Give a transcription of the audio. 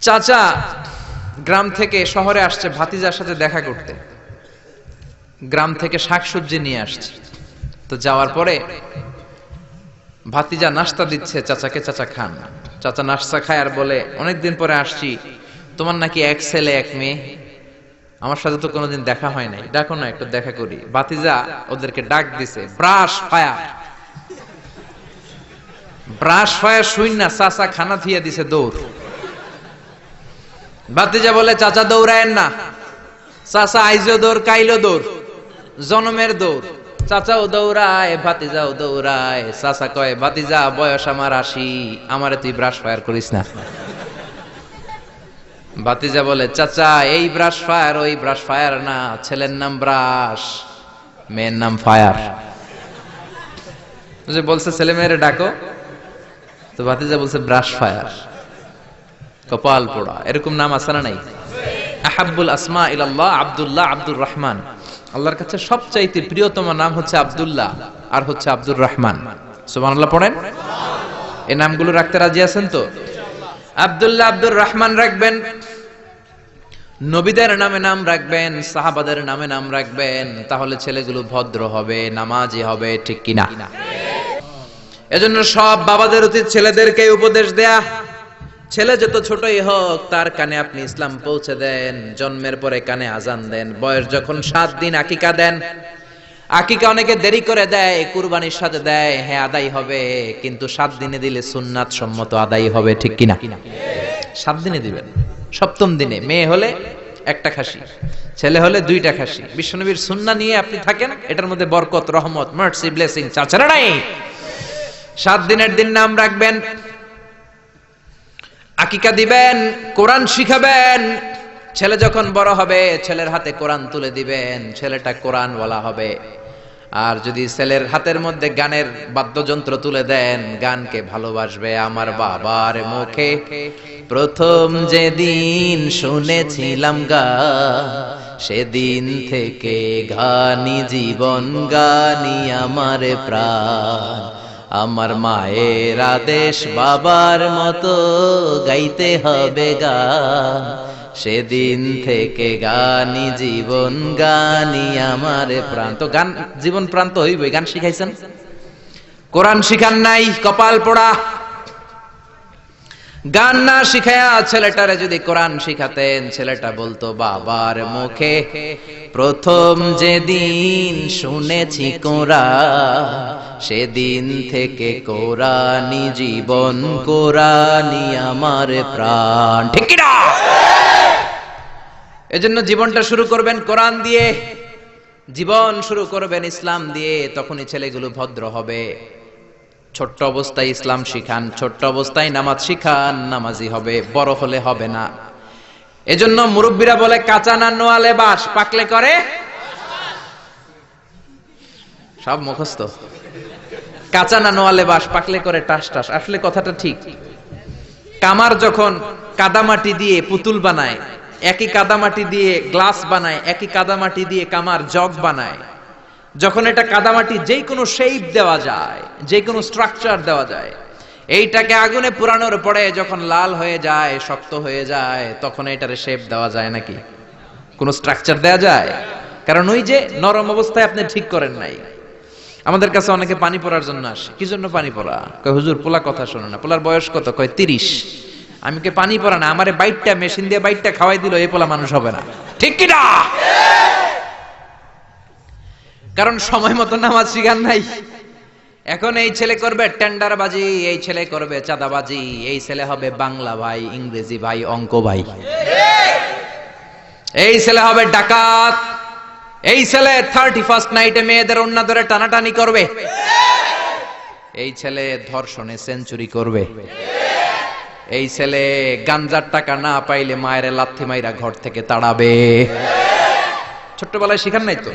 চাচা গ্রাম থেকে শহরে আসছে ভাতিজার সাথে দেখা করতে। গ্রাম থেকে শাকসবজি নিয়ে আসছে। তো যাওয়ার পরে ভাতিজা নাস্তা দিচ্ছে চাচাকে, চাচা খান। চাচা নাস্তা খায় আর বলে, অনেকদিন পরে আসছি, তোমার নাকি এক ছেলে এক মেয়ে, আমার সাথে তো কোনোদিন দেখা হয় নাই, ডাকো না একটু দেখা করি। ভাতিজা ওদেরকে ডাক দিছে, ব্রাশ ফায়ার। ব্রাশ ফায়ার শুই না চাচা খানা থিয়া দিছে দৌড়। ভাতিজা বলে, চাচা দৌড়ায়েন না, চাচা আইজো দৌড় কাইলো দৌড়, জনমের দৌড়। চাচাও দৌড়ায়, ভাতিজাও দৌড়ায়। চাচা কয়, ভাতিজা বয়স আমার 80, আমারে তুই ব্রাশ ফায়ার করিস না। ভাতিজা বলে, চাচা এই ব্রাশ ফায়ার ওই ব্রাশ ফায়ার না, ছেলের নাম ব্রাশ, মেয়ের নাম ফায়ার। বলছে ছেলে মেয়েরে ডাকো, তো ভাতিজা বলছে ব্রাশ ফায়ার। কপাল পোড়া, এরকম নাম আছে না নাই? আহাব্বুল আসমা ইলাল্লাহ আব্দুল্লাহ, আব্দুর রহমান। আল্লাহর কাছে সবচাইতে প্রিয়তম নাম হচ্ছে আব্দুল্লাহ আর হচ্ছে আব্দুর রহমান। সুবহানাল্লাহ পড়েন। এই নামগুলো রাখতে রাজি আছেন তো? আব্দুল্লাহ আব্দুর রহমান রাখবেন, নবীদের নামে নাম রাখবেন, সাহাবাদের নামে নাম রাখবেন, তাহলে ছেলেগুলো ভদ্র হবে, নামাজি হবে, ঠিক কিনা? এজন্য সব বাবাদের উচিত ছেলেদেরকে উপদেশ দেয়া। ছেলে যত ছোটই হোক তার কানে আপনি ইসলাম পৌঁছে দেন, জন্মের পরে কানে আজান দেন, বয়স যখন 7 দিন আকিকা দেন। আকিকা অনেকে দেরি করে দেয়, কুরবানির সাথে দেয়, হ্যাঁ আদায় হবে, কিন্তু 7 দিনে দিলে সুন্নাত সম্মত আদায় হবে, ঠিক কিনা? 7 দিনে দিবেন। 7ম দিনে মেয়ে হলে 1টা খাসি, ছেলে হলে 2টা খাসি। বিশ্বনবীর সুন্নাহ নিয়ে আপনি থাকেন, এটার মধ্যে বরকত, রহমত, মার্সি, ব্লেসিং চাচা নাই। 7 দিনের দিন নাম রাখবেন, আকিকা দিবেন, কোরআন শিখাবেন। ছেলে যখন বড় হবে ছেলের হাতে কোরআন তুলে দিবেন, ছেলেটা কোরআন ওয়ালা হবে। আর যদি ছেলের হাতের মধ্যে গানের বাদ্যযন্ত্র তুলে দেন, গানকে ভালোবাসবে। আমার বাবার মুখে প্রথম যেদিন শুনেছিলাম গান, সেদিন থেকে গানি জীবন, গানি আমার প্রাণ। আমার মায়ের আদেশ বাবার মতো গাইতে হবে গান, সেদিন থেকে গানি জীবন, গানি আমার প্রাণ। তো গান জীবন প্রাণ তো হইবই। গান শিখাইছেন, কোরআন শিখান নাই, কপাল পোড়া। গান না শিখায়া ছেলেটারে যদি কোরআন শিখাতেন, ছেলেটা বলতো, বাবার মুখে প্রথম যেদিন শুনেছি কোরআন, সেদিন থেকে কোরআনি জীবন, কোরআনি আমার প্রাণ, ঠিক কি না? এজন্য জীবনটা শুরু করবেন কোরআন দিয়ে, জীবন শুরু করবেন ইসলাম দিয়ে, তখনই ছেলেগুলো ভদ্র হবে। ছোট্ট অবস্থায় ইসলাম শিখান, ছোট্ট অবস্থায় নামাজ শিখান, নামাজি হবে, বড় হলে হবে না। এজন্য মুরব্বীরা বলে, কাঁচা না নোয়ালে বাস, পাকলে করে সব মুখস্থ। কাঁচা না নোয়ালে বাস, পাকলে করে টাস টাস। আসলে কথাটা ঠিক। কামার যখন কাদামাটি দিয়ে পুতুল বানায়, একই কাদামাটি দিয়ে গ্লাস বানায়, একই কাদামাটি দিয়ে কামার জগ বানায়, যখন এটা কাদামাটি যেই কোনো শেপ দেওয়া যায়, যে কোনো স্ট্রাকচার দেওয়া যায়, এইটাকে আগুনে পুরানোর পরে যখন লাল হয়ে যায়, শক্ত হয়ে যায়, তখন এটারে শেপ দেওয়া যায় নাকি? কোন স্ট্রাকচার দেওয়া যায়? কারণ ওই যে নরম অবস্থায় আপনি ঠিক করেন নাই। আমাদের কাছে অনেকে পানি পড়ার জন্য আসে। কি জন্য পানি পড়া? কয় হুজুর পোলা কথা শোনো না। পোলার বয়স কত? কয় 30। আমি কে পানি পড়া না, আমারে বাইটটা মেশিন দিয়ে বাইটটা খাওয়াই দিল, এই পোলা মানুষ হবে না, ঠিক কি না? কারণ সময় মতো নামাজ শিখান নাই। এখন এই ছেলে করবে টেন্ডারবাজি, এই ছেলে করবে চাঁদাবাজি, এই ছেলে হবে বাংলা ভাই, ইংরেজি ভাই, অঙ্ক ভাই, এই ছেলে হবে ডাকাত, এই ছেলে 31st নাইটে মেয়েদের ওন্না ধরে টানাটানি করবে, এই ছেলে ধর্ষণে সেঞ্চুরি করবে, এই ছেলে গাঞ্জার টাকা না পাইলে মায়ের লাথি মাইরা ঘর থেকে তাড়াবে। ছোট্টবেলায় শিখান নাই তো?